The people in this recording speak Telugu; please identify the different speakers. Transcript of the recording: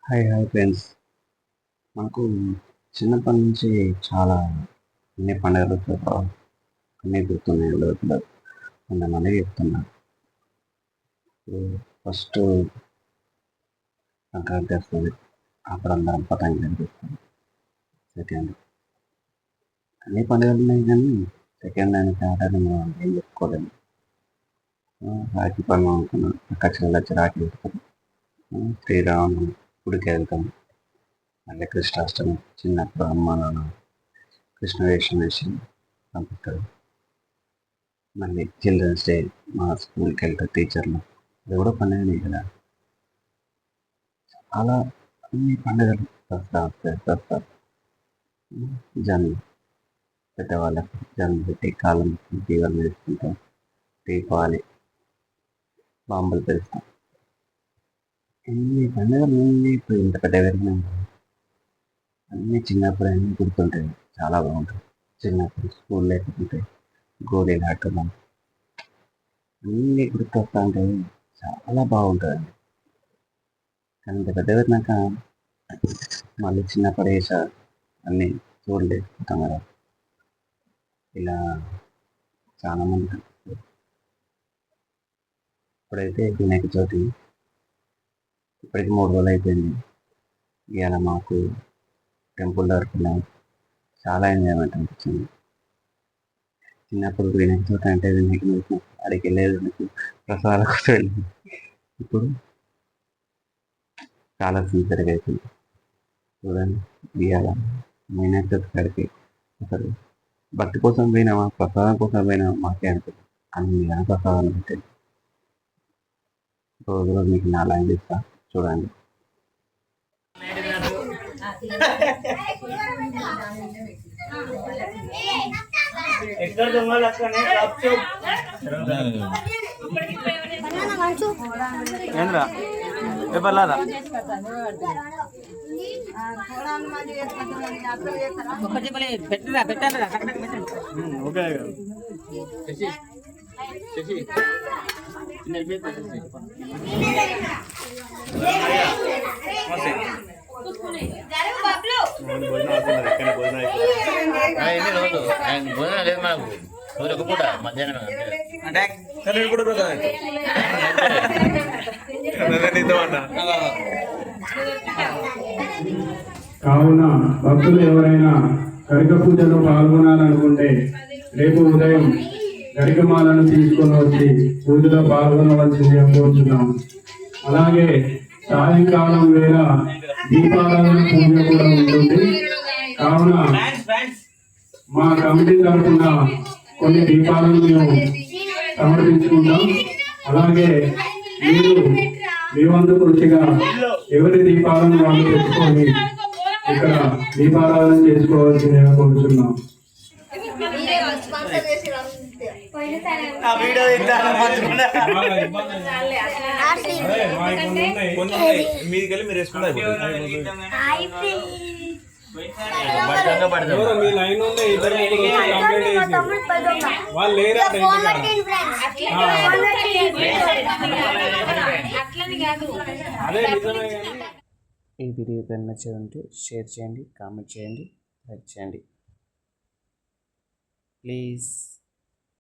Speaker 1: Hi hi friends. మనకు చిన్నప్పటి నుంచి చాలా అన్ని పండుగలు అన్నీ గుర్తున్నాయి లోపల. కొంతమంది చెప్తున్నారు. ఫస్ట్ సంక్రాంతి వస్తుంది, అప్పుడు అందరం పతంగి కనిపిస్తుంది. సెకండ్ అన్ని పండుగలు ఉన్నాయి కానీ సెకండ్ దానికి ఆటని మనం ఏం చెప్పుకోలేము. రాఖీ పండుగ అనుకున్నాం, అక్క వచ్చి రాఖీ పెడతాం. శ్రీరాముడు గుడికి వెళ్తాం. మళ్ళీ కృష్ణాష్టమి చిన్నప్పుడు అమ్మ నాన్న కృష్ణ వేషం వేసి పంపిస్తారు. మళ్ళీ చిల్డ్రన్స్ డే మా స్కూల్కి వెళ్తారు టీచర్లు, అది కూడా పండుగనే కదా. అలా అన్ని పండుగలు దసరా వస్తాయి. దసరా జన్మ పెద్దవాళ్ళకి జన్మ పెట్టి కాలం దీవాలు వేసుకుంటాం. దీపావళి బాంబులు పెడతాం. ఎన్ని పండుగలు అన్నీ ఇప్పుడు ఇంత పెద్ద పెరిగినాం. అన్నీ చిన్నప్పుడు అన్నీ గుర్తుంటాయి, చాలా బాగుంటాయి. చిన్నప్పుడు స్కూల్ లేకపోతే గోళీలు ఆటలు అన్నీ గుర్తొస్తా ఉంటాయి, చాలా బాగుంటుందండి. కానీ ఇంత పెద్ద పెట్టినాక మళ్ళీ చిన్నప్పుడు వేసా అన్నీ చూడలేకపోతాం కదా. ఇలా చాలా మంది కనిపిస్తారు. ఇప్పుడైతే వినాయక చవితి ఇప్పటికి 3 రోజులు అయిపోయింది. ఇవాళ మాకు టెంపుల్ వరకు చాలా ఎంజాయ్మెంట్ అనిపించింది. చిన్నప్పుడు వినాయక చవితి అంటే వినాయక అడిగి వెళ్ళేది, ప్రసాదాల కోసం వెళ్ళింది. ఇప్పుడు చాలా సిన్సియర్గా అయిపోయింది. చూడండి, ఇవాళ వినాయక చవితి కాడికి అసలు భక్తి కోసం పోయినామా ప్రసాదం కోసం పోయినామా మాకే అనిపిస్తుంది. అన్ని ప్రసాదాలు పెట్టాయి. రోజు రోజు మీకు నా లైన్ ఇస్తా, చూడండి.
Speaker 2: ఎక్కడ దొంగలు అక్కనే ఏంద్రా పేపర్లారా పెట్టరా పెట్టారా ఓకే
Speaker 3: భోజనం లేదు మాకు రోజు ఒక పూట మధ్యాహ్నం
Speaker 4: కావున భక్తులు ఎవరైనా గరిక పూజలో పాల్గొనాలనుకుంటే రేపు ఉదయం గరికమాలను తీసుకొని వచ్చి పూజలో పాల్గొనవలసిందిగా కోరుతున్నాము. అలాగే సాయంకాలం వేళ దీపారాధన పూజ కూడా ఉంటుంది. కావున మా కమిటీ తరఫున కొన్ని దీపాలను మేము సమర్పించుకుంటాం. అలాగే మీరు మీ వంతు కృషిగా ఎవరి దీపాలను వాళ్ళు తెచ్చుకొని ఇక్కడ దీపారాధన చేసుకోవాల్సిందిగా కోరుతున్నాం.
Speaker 2: మీదికెళ్ళి మీరు వేసుకుంటారు.
Speaker 4: మీ లైన్ ఉంది, ఇద్దరు వాళ్ళు లేరా?
Speaker 1: ఈ వీడియో కనుక నచ్చేదంటే షేర్ చేయండి, కామెంట్ చేయండి, లైక్ చేయండి ప్లీజ్.